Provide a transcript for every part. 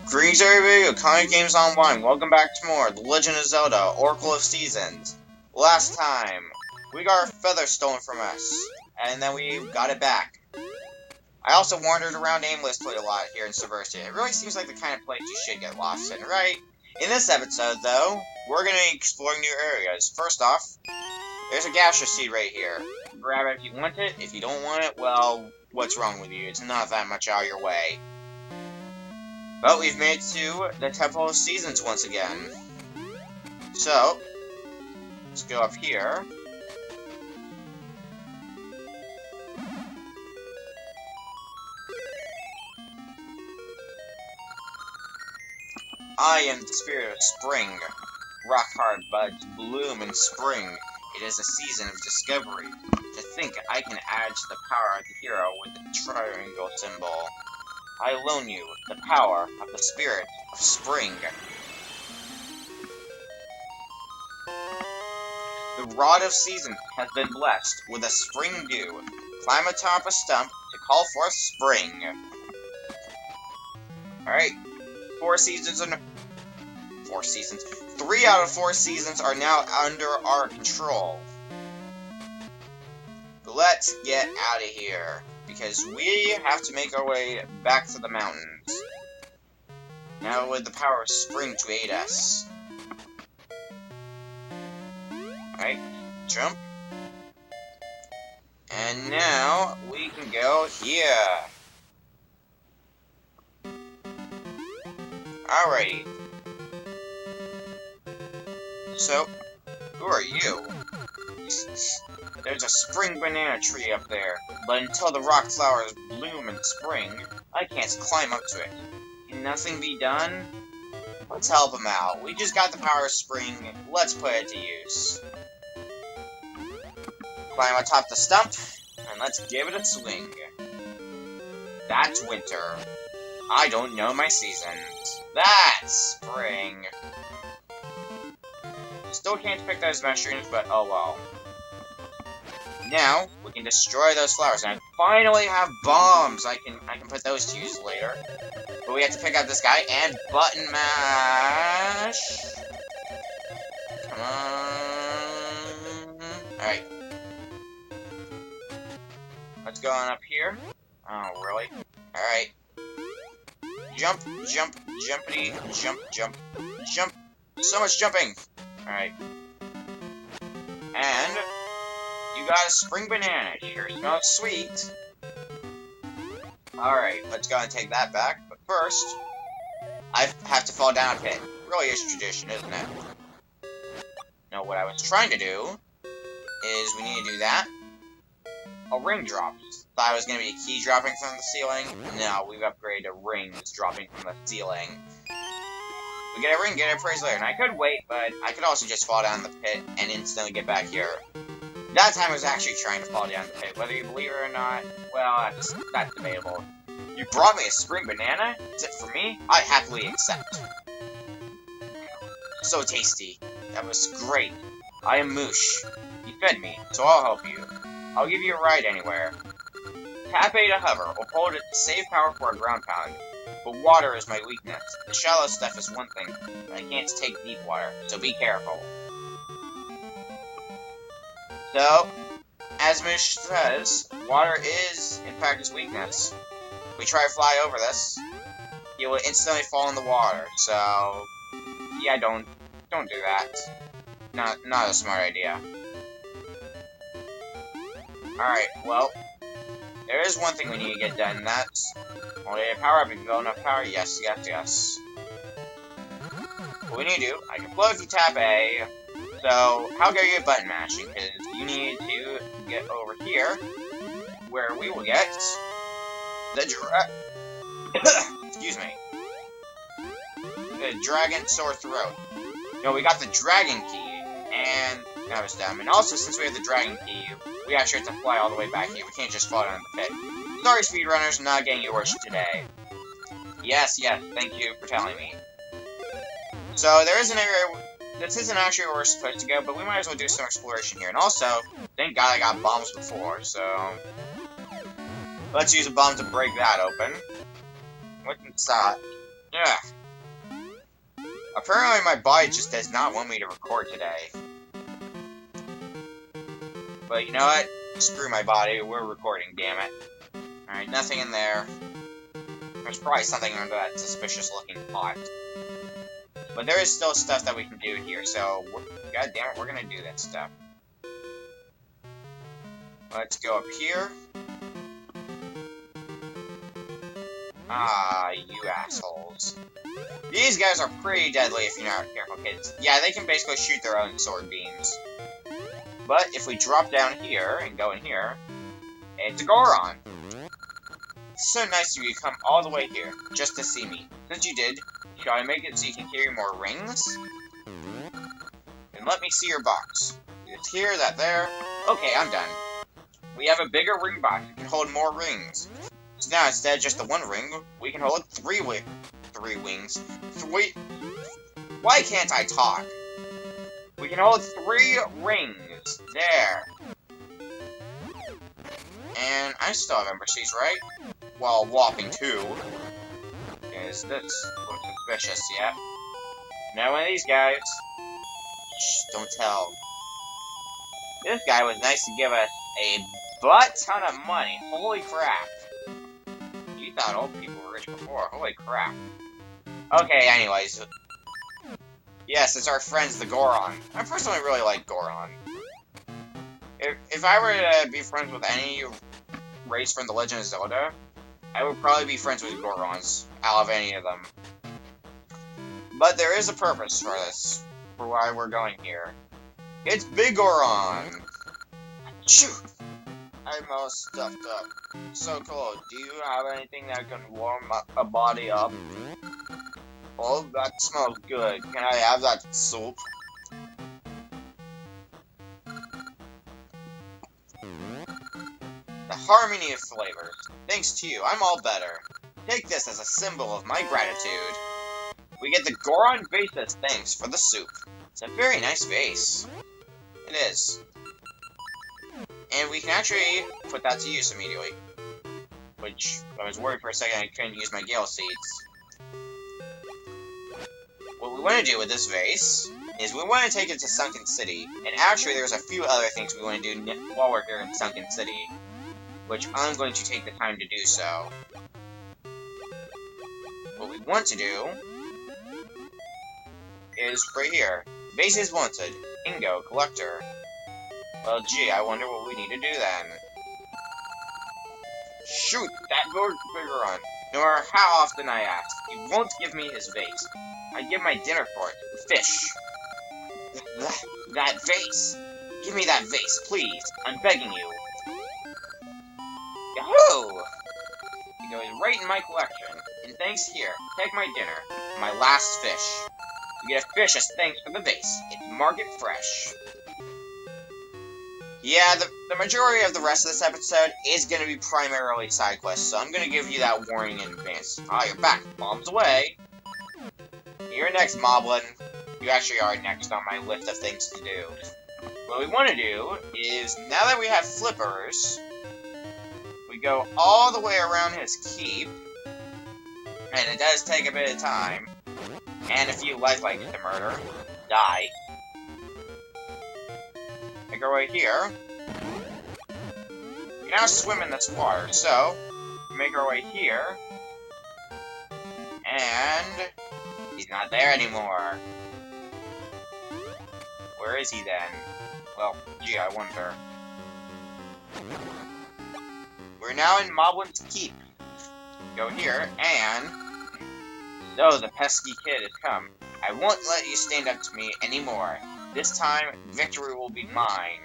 Greetings everybody, Comic Games Online. Welcome back to more The Legend of Zelda, Oracle of Seasons. Last time, we got our feather stolen from us, and then we got it back. I also wandered around aimlessly a lot here in Subversia. It really seems like the kind of place you should get lost in, right? In this episode, though, we're going to be exploring new areas. First off, there's a gaseous seed right here. Grab it if you want it. If you don't want it, well, what's wrong with you? It's not that much out of your way. But we've made it to the Temple of Seasons once again. So, let's go up here. I am the spirit of spring. Rock-hard buds bloom in spring. It is a season of discovery. To think I can add to the power of the hero with the triangle symbol. I loan you the power of the spirit of spring. The rod of season has been blessed with a spring dew. Climb atop a stump to call forth spring. Alright. 4 seasons. 3 out of 4 seasons are now under our control. Let's get out of here, because we have to make our way back to the mountains. Now with the power of spring to aid us. Alright, jump. And now we can go here. Alrighty. So, who are you? There's a spring banana tree up there, but until the rock flowers bloom in spring, I can't climb up to it. Can nothing be done? Let's help him out. We just got the power of spring, let's put it to use. Climb atop the stump, and let's give it a swing. That's winter. I don't know my seasons. That's spring. Still can't pick those mushrooms, but oh well. Now, we can destroy those flowers, and I finally have bombs! I can put those to use later. But we have to pick up this guy, and button mash! Come on... Alright. Let's go on up here. Oh, really? Alright. Jump, jump, jumpity, jump, jump, jump! So much jumping! Alright. And... you got a spring banana. Sure smells sweet. Alright, let's go and take that back. But first, I have to fall down a pit. Really is tradition, isn't it? Now, what I was trying to do is we need to do that. A ring drops. Thought it was going to be a key dropping from the ceiling. No, we've upgraded to rings dropping from the ceiling. We get a ring, get a praise later. And I could wait, but I could also just fall down the pit and instantly get back here. That time I was actually trying to fall down the pit. Whether you believe it or not, well, that's debatable. You brought me a spring banana? Is it for me? I happily accept. So tasty. That was great. I am Moosh. You fed me, so I'll help you. I'll give you a ride anywhere. Tap A to hover, or hold it to save power for a ground pound. But water is my weakness. The shallow stuff is one thing, but I can't take deep water, so be careful. So, as Moosh says, water is, in fact, his weakness. If we try to fly over this, he will instantly fall in the water, so... yeah, don't do that. Not a smart idea. Alright, well, there is one thing we need to get done, and that's... only a power up if you go enough power, yes. What we need to do, I can float if you tap A, so how go you button mashing? Because you need to get over here, where we will get the excuse me. The dragon sore throat. No, we got the dragon key, and that was dumb. And also, since we have the dragon key, we actually have to fly all the way back here. We can't just fall down the pit. Sorry, speedrunners, not getting your wish today. Yes, thank you for telling me. So, there is an area... this isn't actually where we're supposed to go, but we might as well do some exploration here. And also, thank God I got bombs before, so... let's use a bomb to break that open. What's inside? Yeah. Apparently my body just does not want me to record today. But you know what? Screw my body, we're recording, damn it. Alright, nothing in there. There's probably something under that suspicious looking pot. But there is still stuff that we can do here, so god damn it, we're gonna do that stuff. Let's go up here. Ah, you assholes. These guys are pretty deadly if you're not careful, kids. Yeah, they can basically shoot their own sword beams. But if we drop down here and go in here, it's a Goron. It's so nice of you to come all the way here just to see me. Since you did, shall I make it so you can carry more rings? Then let me see your box. It's here, that there. Okay, I'm done. We have a bigger ring box. It can hold more rings. So now instead of just the one ring, we can hold three wings. Why can't I talk? We can hold 3 rings. There. And I still have embassies, right? Well, whopping 2. Is this looks suspicious, yeah? Now one of these guys. Shh, don't tell. This guy was nice to give us a butt ton of money. Holy crap. You thought old people were rich before. Holy crap. Okay, anyways. Yes, it's our friends, the Goron. I personally really like Goron. If I were to be friends with any race from The Legend of Zelda, I would probably be friends with Gorons, out of any of them. But there is a purpose for this, for why we're going here. It's Big Goron! Shoot! I'm all stuffed up. So cold. Do you have anything that can warm a body up? Oh, that smells good. Can I have that soup? The harmony of flavors. Thanks to you, I'm all better. Take this as a symbol of my gratitude. We get the Goron vase as thanks for the soup. It's a very nice vase. It is. And we can actually put that to use immediately. Which, I was worried for a second I couldn't use my Gale Seeds. What we want to do with this vase is we want to take it to Sunken City. And actually there's a few other things we want to do while we're here in Sunken City. Which I'm going to take the time to do so. What we want to do is right here. Vases wanted. Ingo, collector. Well, gee, I wonder what we need to do then. Shoot, that Goron. No matter how often I ask, he won't give me his vase. I give my dinner for it. Fish. That vase. Give me that vase, please. I'm begging you. Yahoo! It goes right in my collection. And thanks here. Take my dinner. My last fish. You get a fish as thanks for the vase. It's market fresh. Yeah, the majority of the rest of this episode is going to be primarily side quests, so I'm going to give you that warning in advance. Ah, you're back. Bombs away. You're next, Moblin. You actually are next on my list of things to do. What we want to do is, now that we have flippers, we go all the way around his keep, and it does take a bit of time, and a few life likes to murder, die. Make our way here. We now swim in this water, so make our way here. And he's not there anymore. Where is he then? Well, gee, I wonder. We're now in Moblin's Keep. Go here, and so the pesky kid has come. I won't let you stand up to me anymore. This time, victory will be mine.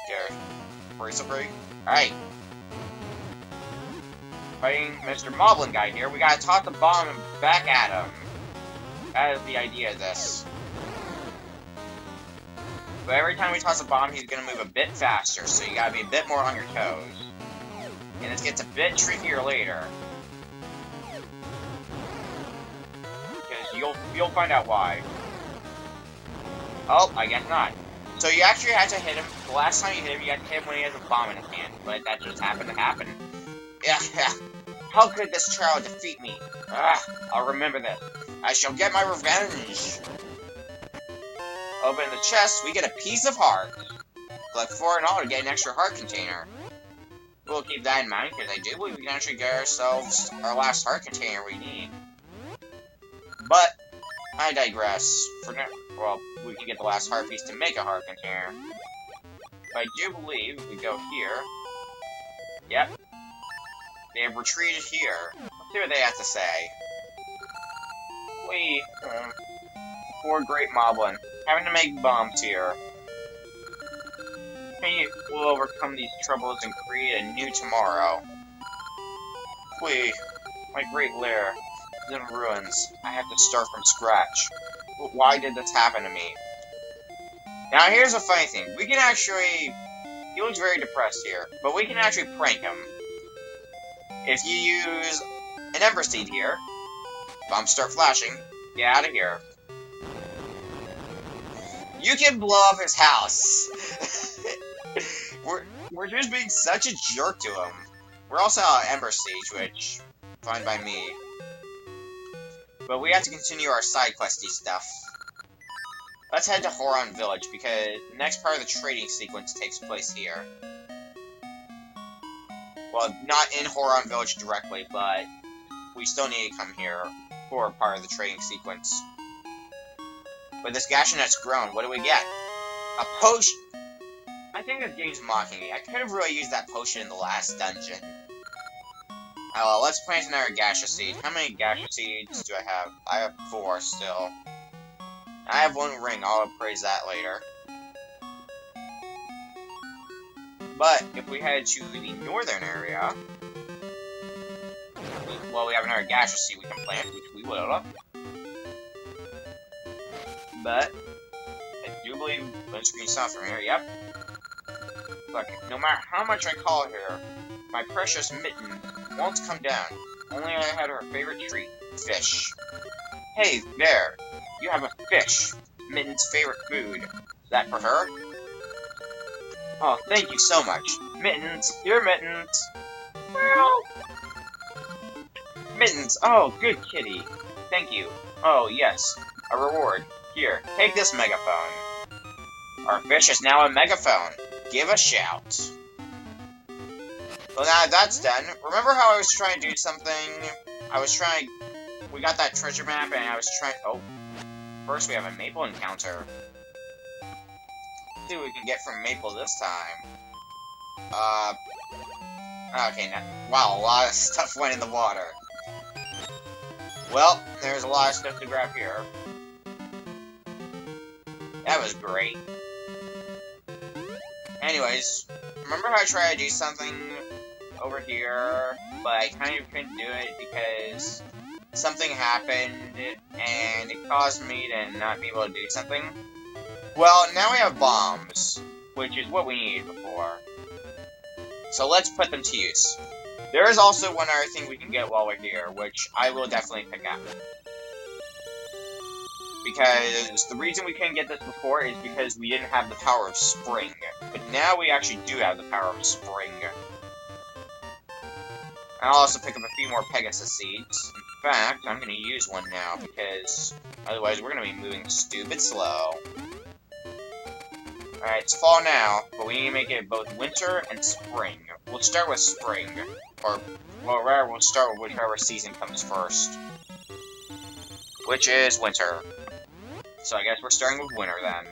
There. Brace break. Alright. Fighting Mr. Moblin guy here. We gotta toss the bomb back at him. That is the idea of this. But every time we toss a bomb, he's gonna move a bit faster, so you gotta be a bit more on your toes. And this gets a bit trickier later. Because you'll find out why. Oh, I guess not. So you actually had to hit him. The last time you hit him, you had to hit him when he has a bomb in his hand. But that just happened to happen. Yeah. How could this child defeat me? I'll remember this. I shall get my revenge. Open the chest, we get a piece of heart. Collect 4 in all to get an extra heart container. We'll keep that in mind, because I do believe we can actually get ourselves our last heart container we need. But, I digress. For now, well, we can get the last heart piece to make a heart container. But I do believe if we go here... Yep. They have retreated here. Let's see what they have to say. Poor Great Moblin. Having to make bombs here. We will overcome these troubles and create a new tomorrow. My great lair is in ruins. I have to start from scratch. But why did this happen to me? Now here's a funny thing. We can actually... He looks very depressed here, but we can actually prank him. If you use an Ember Seed here, bombs start flashing, get out of here. You can blow up his house. We're just being such a jerk to him. We're also out of Ember Siege, which, fine by me. But we have to continue our side questy stuff. Let's head to Horroron Village, because the next part of the trading sequence takes place here. Well, not in Horroron Village directly, but we still need to come here for part of the trading sequence. With this Gashinet's grown, what do we get? A potion! I think this game's mocking me. I could have really used that potion in the last dungeon. Oh, well, let's plant another Gacha Seed. How many Gacha Seeds do I have? I have 4 still. I have 1 ring. I'll appraise that later. But, if we head to the northern area... Well, we have another Gacha Seed we can plant, which we will. But, I do believe windscreen stuff from here, yep. Look, no matter how much I call here, my precious Mitten won't come down. Only I had her favorite treat, fish. Hey, there, you have a fish, Mitten's favorite food. Is that for her? Oh, thank you so much. Mittens, dear Mittens. Well... Mittens, oh, good kitty. Thank you. Oh, yes, a reward. Here, take this megaphone. Our fish is now a megaphone. Give a shout. Well, now that that's done, remember how I was trying to do something? We got that treasure map, and I was trying... Oh, first we have a Maple encounter. Let's see what we can get from Maple this time. Okay, now... Wow, a lot of stuff went in the water. Well, there's a lot of stuff to grab here. That was great. Anyways, remember how I tried to do something over here, but I kind of couldn't do it because something happened, and it caused me to not be able to do something? Well, now we have bombs, which is what we needed before. So let's put them to use. There is also one other thing we can get while we're here, which I will definitely pick up. Because the reason we couldn't get this before is because we didn't have the power of spring. But now we actually do have the power of spring. I'll also pick up a few more Pegasus Seeds. In fact, I'm going to use one now, because otherwise we're going to be moving stupid slow. Alright, it's fall now, but we need to make it both winter and spring. We'll start with spring. Or, well, rather, we'll start with whichever season comes first. Which is winter. So I guess we're starting with winter then.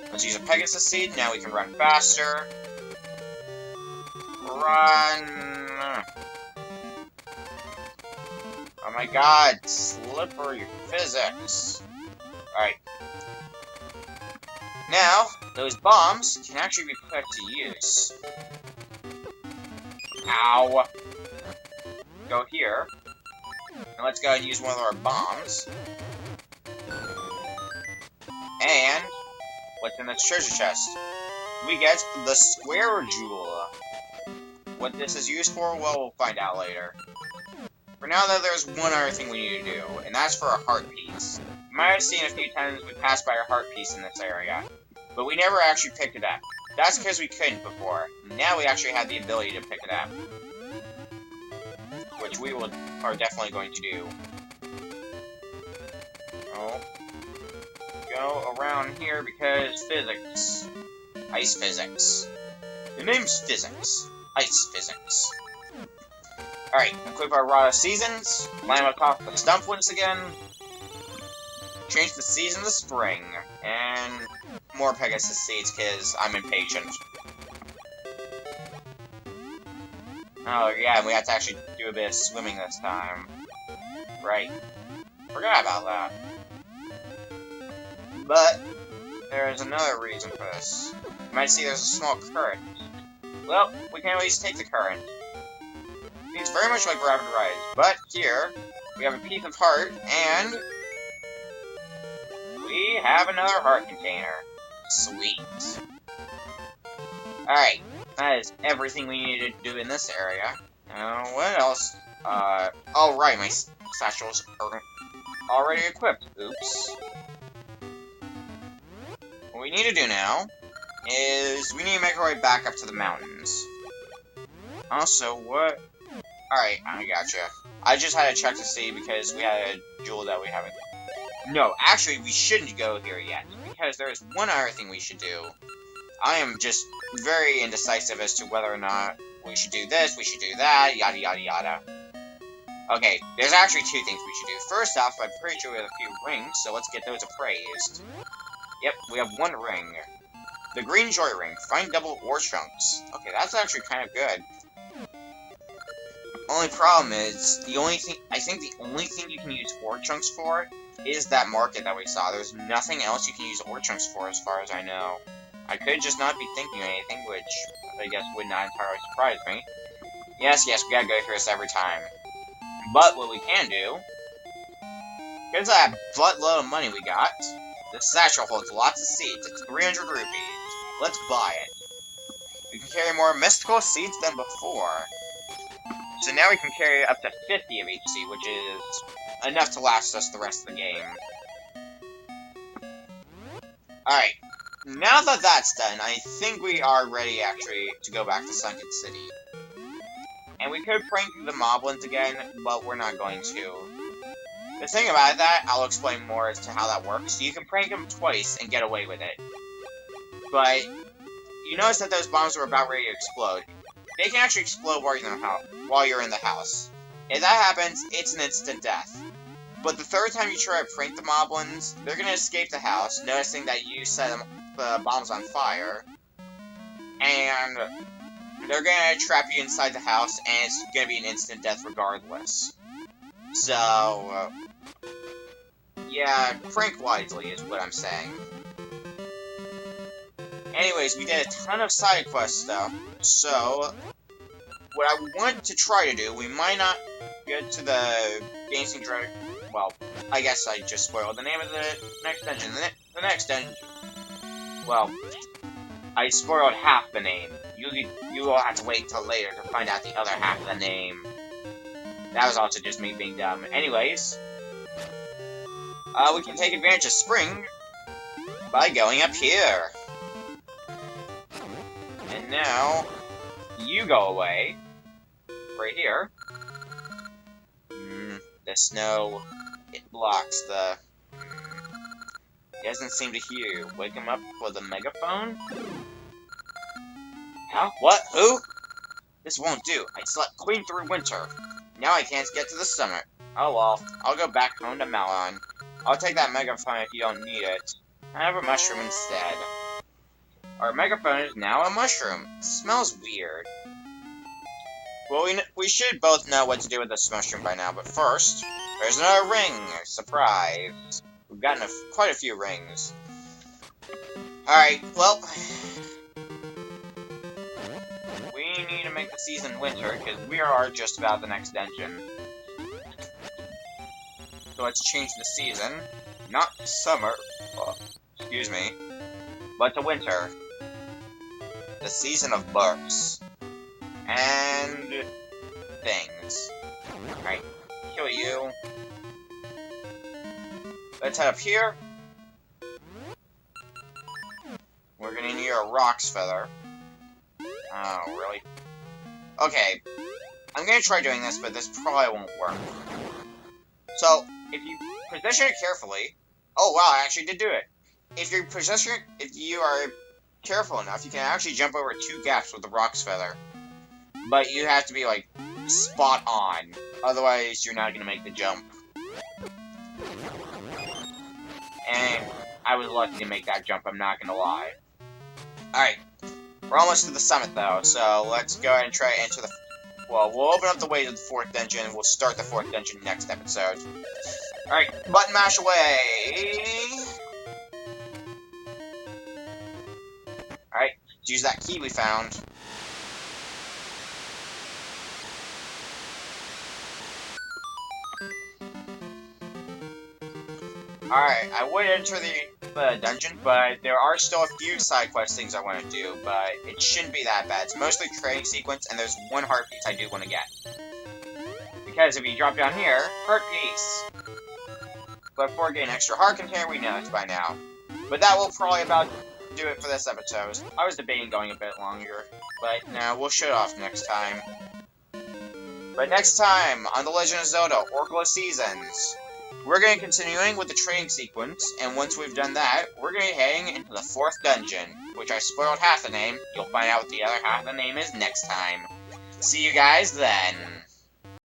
Let's use a Pegasus Seed, now we can run faster. Run! Oh my god, slippery physics. Alright. Now, those bombs can actually be put to use. Ow! Go here. And let's go ahead and use one of our bombs. And what's in this treasure chest? We get the Square Jewel. What this is used for, well, we'll find out later. For now, though, there's one other thing we need to do, and that's for a heart piece. You might have seen a few times we passed by a heart piece in this area, but we never actually picked it up. That's because we couldn't before. Now we actually have the ability to pick it up. which we are definitely going to do. Oh. Go around here because physics. Ice physics. The name's physics. Ice physics. Alright, equip our Rod of Seasons. Line up off the stump once again. Change the season to spring. And more Pegasus seeds because I'm impatient. Oh yeah, and we have to actually do a bit of swimming this time. Right. Forgot about that. But there is another reason for this. You might see there's a small current. Well, we can at least take the current. It's very much like Rapid Rise, but here we have a piece of heart, and we have another heart container. Sweet. Alright, that is everything we needed to do in this area. What else? Oh right, my satchels are already equipped. Oops. What we need to do now is we need to make our way back up to the mountains. Also, what? Alright, I gotcha. I just had to check to see because we had a jewel that we haven't. No, actually, we shouldn't go here yet because there is one other thing we should do. I am just very indecisive as to whether or not we should do this, we should do that, yada yada yada. Okay, there's actually two things we should do. First off, I'm pretty sure we have a few rings, so let's get those appraised. Yep, we have one ring. The green joy ring. Find double ore chunks. Okay, that's actually kind of good. Only problem is, I think the only thing you can use ore chunks for is that market that we saw. There's nothing else you can use ore chunks for as far as I know. I could just not be thinking of anything, which I guess would not entirely surprise me. Yes, we gotta go through this every time. But what we can do, here's that buttload of money we got. This satchel holds lots of seeds. It's 300 rupees. Let's buy it. We can carry more mystical seeds than before. So now we can carry up to 50 of each seed, which is enough to last us the rest of the game. Alright. Now that that's done, I think we are ready, actually, to go back to Sunken City. And we could prank the Moblins again, but we're not going to. The thing about that, I'll explain more as to how that works. You can prank them twice and get away with it. But you notice that those bombs are about ready to explode. They can actually explode while you're in the house. If that happens, it's an instant death. But the third time you try to prank the Moblins, they're going to escape the house, noticing that you set the bombs on fire. And they're going to trap you inside the house, and it's going to be an instant death regardless. So, yeah, prank wisely is what I'm saying. Anyways, we did a ton of side quest stuff, so what I want to try to do, we might not get to the Dancing Dragon. Well, I guess I just spoiled the name of the next dungeon. The next dungeon. Well, I spoiled half the name. You will have to wait till later to find out the other half of the name. That was also just me being dumb. Anyways, we can take advantage of spring by going up here. And now, you go away. Right here. The snow, it blocks the... He doesn't seem to hear you. Wake him up with a megaphone? Huh? What? Who? This won't do. I slept clean through winter. Now I can't get to the summit. Oh well, I'll go back home to Malon. I'll take that megaphone if you don't need it. I have a mushroom instead. Our megaphone is now a mushroom. It smells weird. Well, we should both know what to do with this mushroom by now, but first, there's another ring! Surprise! We've gotten quite a few rings. Alright, well... we need to make the season winter, because we are just about the next dungeon. So let's change the season. Not summer, excuse me, but to winter. The season of births. And... things. Alright, kill you. Let's head up here. We're gonna need a Rock's Feather. Oh, really? Okay. I'm gonna try doing this, but this probably won't work. So, if you position it carefully... Oh, wow, I actually did do it. If you are careful enough, you can actually jump over 2 gaps with the Rock's Feather. But you have to be, like, spot on. Otherwise, you're not gonna make the jump. And I was lucky to make that jump, I'm not gonna lie. Alright. We're almost to the summit, though, so let's go ahead and try to enter the... Well, we'll open up the way to the 4th dungeon, and we'll start the 4th dungeon next episode. Alright, button mash away! Alright, let's use that key we found. Alright, I would enter the dungeon, but there are still a few side quest things I want to do, but it shouldn't be that bad. It's mostly training sequence, and there's one heart piece I do want to get. Because if you drop down here, heart piece. But for getting extra heart container, we know it by now. But that will probably about do it for this episode. I was debating going a bit longer, but no, we'll shut off next time. But next time on The Legend of Zelda, Oracle of Seasons, we're going to continuing with the training sequence, and once we've done that, we're going to be heading into the 4th dungeon, which I spoiled half the name. You'll find out what the other half of the name is next time. See you guys then.